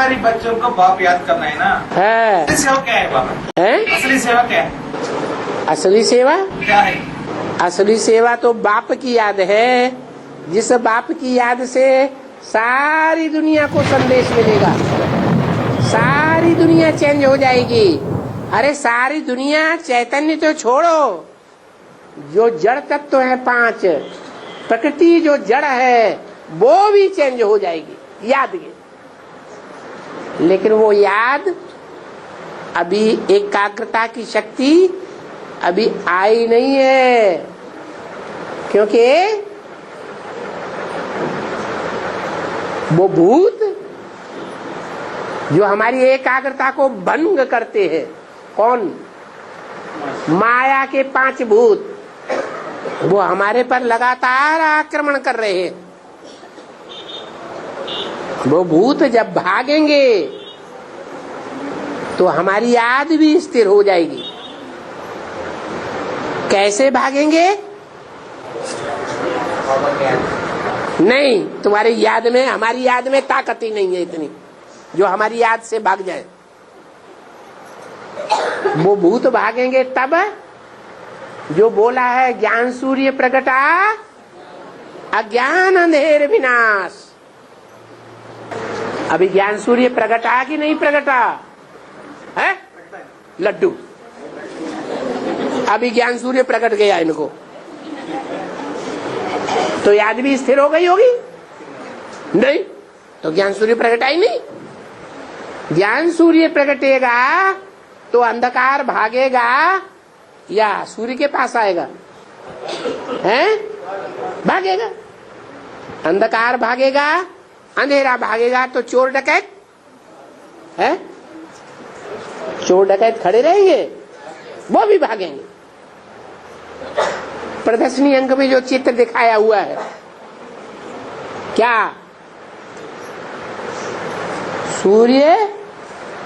बारी बच्चों को बाप याद करना है ना। है असली सेवा क्या है बाप? हैं? असली सेवा क्या है? असली सेवा क्या है? असली सेवा तो बाप की याद है, जिस बाप की याद से सारी दुनिया को संदेश मिलेगा, सारी दुनिया चेंज हो जाएगी। अरे सारी दुनिया, चैतन्य तो छोड़ो, जो जड़ तत्व है 5, प्रकृति जो जड़ है वो भी चेंज हो जाएगी याद के। लेकिन वो याद अभी एकाग्रता की शक्ति अभी आई नहीं है, क्योंकि वो भूत जो हमारी एकाग्रता को भंग करते हैं, कौन? माया के 5 भूत, वो हमारे पर लगातार आक्रमण कर रहे हैं। वो भूत जब भागेंगे तो हमारी याद भी स्थिर हो जाएगी। कैसे भागेंगे? नहीं, तुम्हारी याद में, हमारी याद में ताकत ही नहीं है इतनी जो हमारी याद से भाग जाए। वो भूत भागेंगे तब, जो बोला है ज्ञान सूर्य प्रगटा अज्ञान अंधेर विनाश। अभी ज्ञान सूर्य प्रगटा कि नहीं प्रगटा है? लड्डू, अभी ज्ञान सूर्य प्रकट गया इनको, तो याद भी स्थिर हो गई होगी? नहीं, तो ज्ञान सूर्य प्रकटा ही नहीं। ज्ञान सूर्य प्रकटेगा तो अंधकार भागेगा या सूर्य के पास आएगा? हैं? भागेगा। अंधकार भागेगा, अंधेरा भागेगा, तो चोर डकैत है, चोर डकैत खड़े रहेंगे, वो भी भागेंगे। प्रदर्शनी अंक में जो चित्र दिखाया हुआ है, क्या सूर्य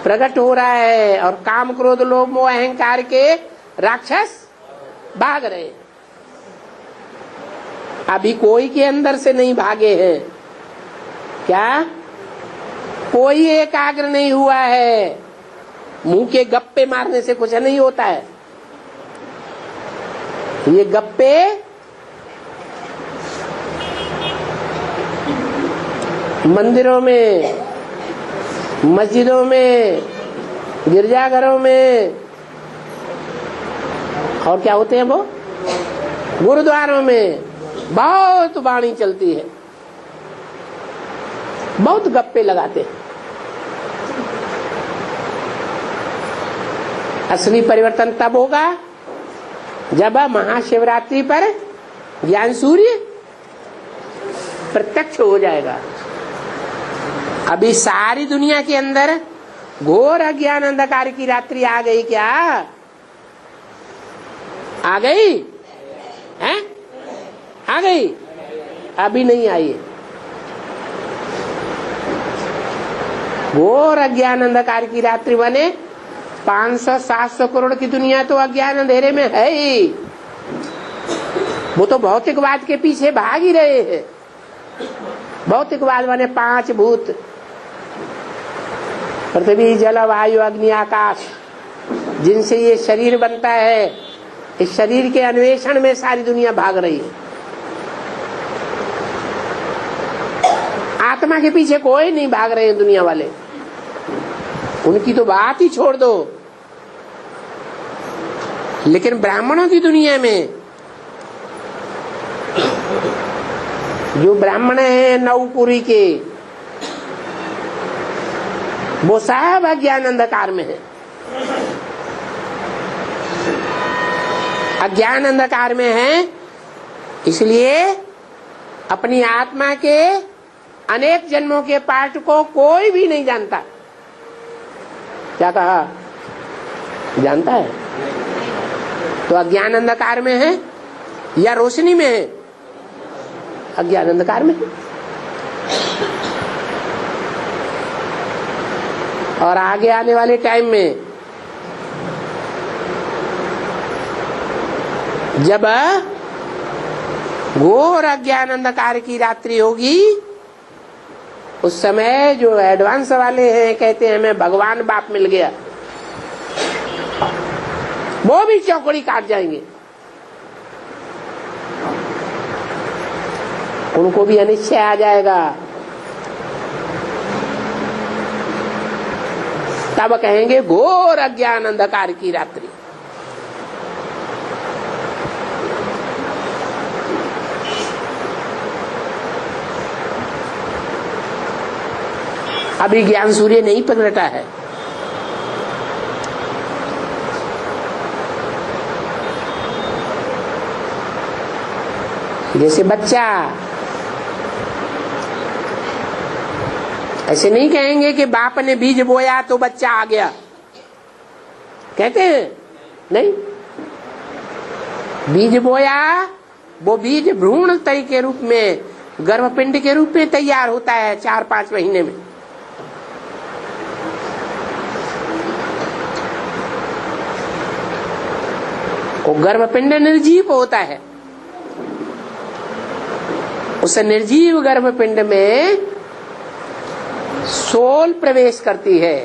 प्रकट हो रहा है और काम क्रोध लोभ मोह अहंकार के राक्षस भाग रहे हैं। अभी कोई के अंदर से नहीं भागे हैं, क्या कोई एकाग्र नहीं हुआ है। मुंह के गप्पे मारने से कुछ नहीं होता है। ये गप्पे मंदिरों में, मस्जिदों में, गिरजाघरों में, और क्या होते हैं वो, गुरुद्वारों में बहुत वाणी चलती है, बहुत गप्पे लगाते हैं। असली परिवर्तन तब होगा जब महाशिवरात्रि पर ज्ञान सूर्य प्रत्यक्ष हो जाएगा। अभी सारी दुनिया के अंदर घोर अज्ञान अंधकार की रात्रि आ गई। क्या आ गई है? आ गई? अभी नहीं आई है। घोर अज्ञान अंधकार की रात्रि बने 500-700 करोड़ की दुनिया तो अज्ञान अंधेरे में है ही। वो तो भौतिकवाद के पीछे भाग ही रहे हैं। भौतिकवाद माने 5 भूत, पृथ्वी जल वायु अग्नि आकाश, जिनसे ये शरीर बनता है। इस शरीर के अन्वेषण में सारी दुनिया भाग रही है। आत्मा के पीछे कोई नहीं भाग रहे हैं दुनिया वाले, उनकी तो बात ही छोड़ दो। लेकिन ब्राह्मणों की दुनिया में जो ब्राह्मण हैं नवपुरी के, वो सब अज्ञान अंधकार में है। अज्ञान अंधकार में है, इसलिए अपनी आत्मा के अनेक जन्मों के पाठ को कोई भी नहीं जानता। क्या कहा? जानता है? तो अज्ञान अंधकार में है या रोशनी में है? अज्ञान अंधकार में है। और आगे आने वाले टाइम में जब घोर अज्ञान अंधकार की रात्रि होगी उस समय जो एडवांस वाले हैं कहते हैं हमें भगवान बाप मिल गया, वो भी चौकड़ी काट जाएंगे, उनको भी अनिश्चय आ जाएगा। तब कहेंगे घोर अज्ञान अंधकार की रात्रि। अभी ज्ञान सूर्य नहीं प्रगटा है। जैसे बच्चा, ऐसे नहीं कहेंगे कि बाप ने बीज बोया तो बच्चा आ गया, कहते हैं नहीं। बीज बोया, वो बीज भ्रूण तय के रूप में, गर्भपिंड के रूप में तैयार होता है 4-5 महीने में। वो गर्भपिंड निर्जीव होता है। उस निर्जीव गर्भपिंड में सोल प्रवेश करती है।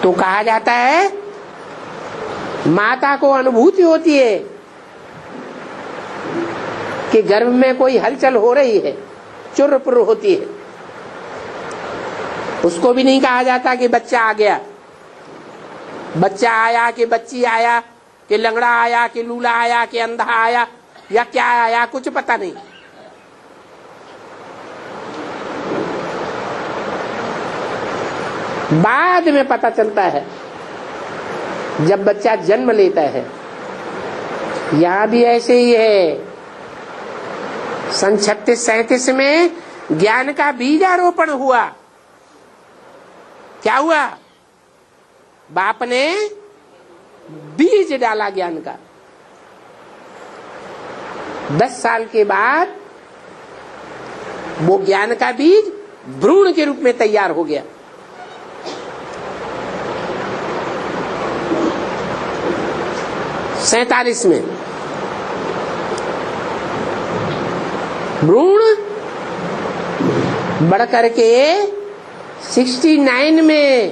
तो कहा जाता है माता को अनुभूति होती है कि गर्भ में कोई हलचल हो रही है, चुर्र-पुर्र होती है। उसको भी नहीं कहा जाता कि बच्चा आ गया। बच्चा आया कि बच्ची आया कि लंगड़ा आया कि लूला आया कि अंधा आया या क्या आया, कुछ पता नहीं। बाद में पता चलता है जब बच्चा जन्म लेता है। यहां भी ऐसे ही है। सन 36-37 में ज्ञान का बीजारोपण हुआ। क्या हुआ? बाप ने बीज डाला ज्ञान का। 10 साल के बाद वो ज्ञान का बीज भ्रूण के रूप में तैयार हो गया। सैतालीस में भ्रूण बढ़ करके 69 में,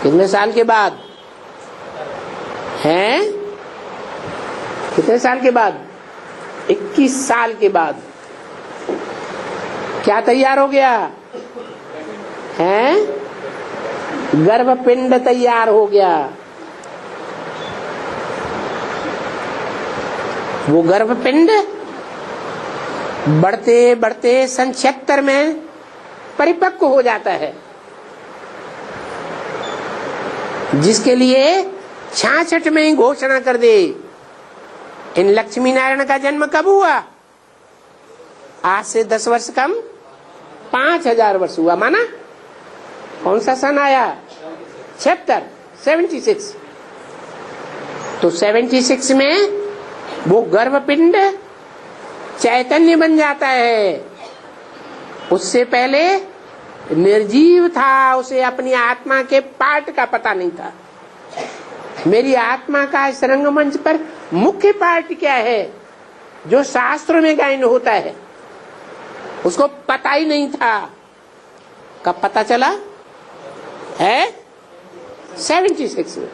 कितने साल के बाद हैं? कितने साल के बाद? 21 साल के बाद क्या तैयार हो गया है? गर्भपिंड तैयार हो गया। वो गर्भपिंड बढ़ते बढ़ते सन 76 में परिपक्व हो जाता है, जिसके लिए 66 में ही घोषणा कर दे। इन लक्ष्मी नारायण का जन्म कब हुआ? आज से 10 वर्ष कम 5000 वर्ष हुआ। माना कौन सा सन आया? 76। तो 76 में वो गर्भपिंड चैतन्य बन जाता है। उससे पहले निर्जीव था, उसे अपनी आत्मा के पार्ट का पता नहीं था। मेरी आत्मा का इस रंगमंच पर मुख्य पार्ट क्या है, जो शास्त्रों में गायन होता है, उसको पता ही नहीं था। कब पता चला है? 76 में।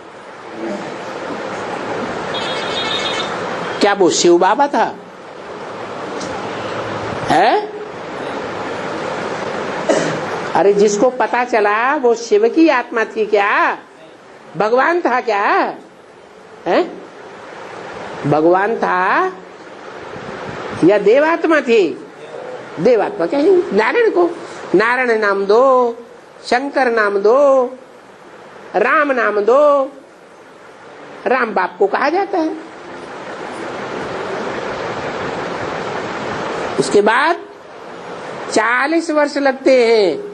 क्या वो शिव बाबा था? है? अरे जिसको पता चला वो शिव की आत्मा थी क्या? भगवान था क्या? है? भगवान था या देवात्मा थी? देवात्मा कहेंगे नारायण को। नारायण नाम दो, शंकर नाम दो, राम नाम दो। राम बाप को कहा जाता है। उसके बाद 40 वर्ष लगते हैं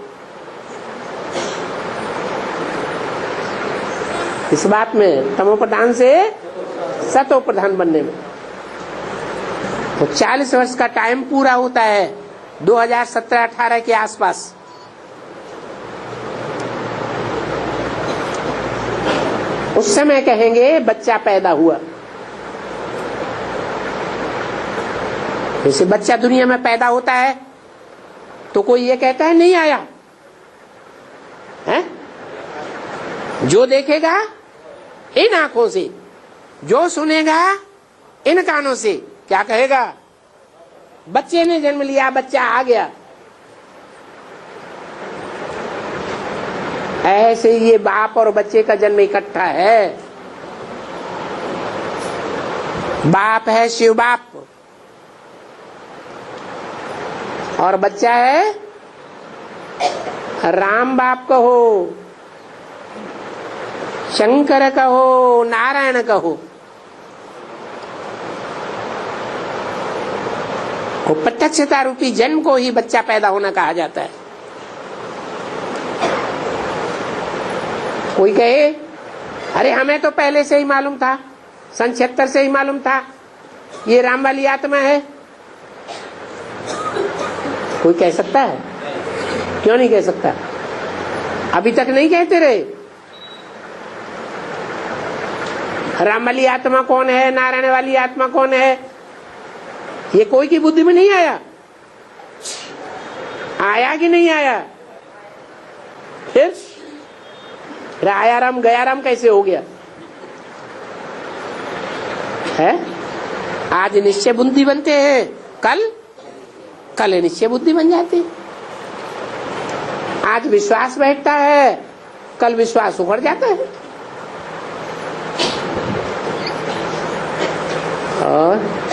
इस बात में, तमो प्रधान से सतो प्रधान बनने में। तो 40 वर्ष का टाइम पूरा होता है 2017-18 के आसपास। उस समय कहेंगे बच्चा पैदा हुआ। जैसे बच्चा दुनिया में पैदा होता है तो कोई ये कहता है नहीं आया है? जो देखेगा इन आंखों से, जो सुनेगा इन कानों से, क्या कहेगा? बच्चे ने जन्म लिया, बच्चा आ गया। ऐसे ये बाप और बच्चे का जन्म इकट्ठा है। बाप है शिव बाप और बच्चा है राम बाप कहो, शंकर कहो, नारायण कहो। वो प्रत्यक्षता रूपी जन्म को ही बच्चा पैदा होना कहा जाता है। कोई कहे अरे हमें तो पहले से ही मालूम था, सन 76 से ही मालूम था ये राम वाली आत्मा है। कोई कह सकता है? क्यों नहीं कह सकता? अभी तक नहीं कहते रहे? राम वाली आत्मा कौन है, नारायण वाली आत्मा कौन है, ये कोई की बुद्धि में नहीं आया? आया कि नहीं आया? फिर आया राम गया राम कैसे हो गया है? आज निश्चय बुद्धि बनते हैं, कल निश्चय बुद्धि बन जाती। आज विश्वास बैठता है, कल विश्वास उखड़ जाता है। और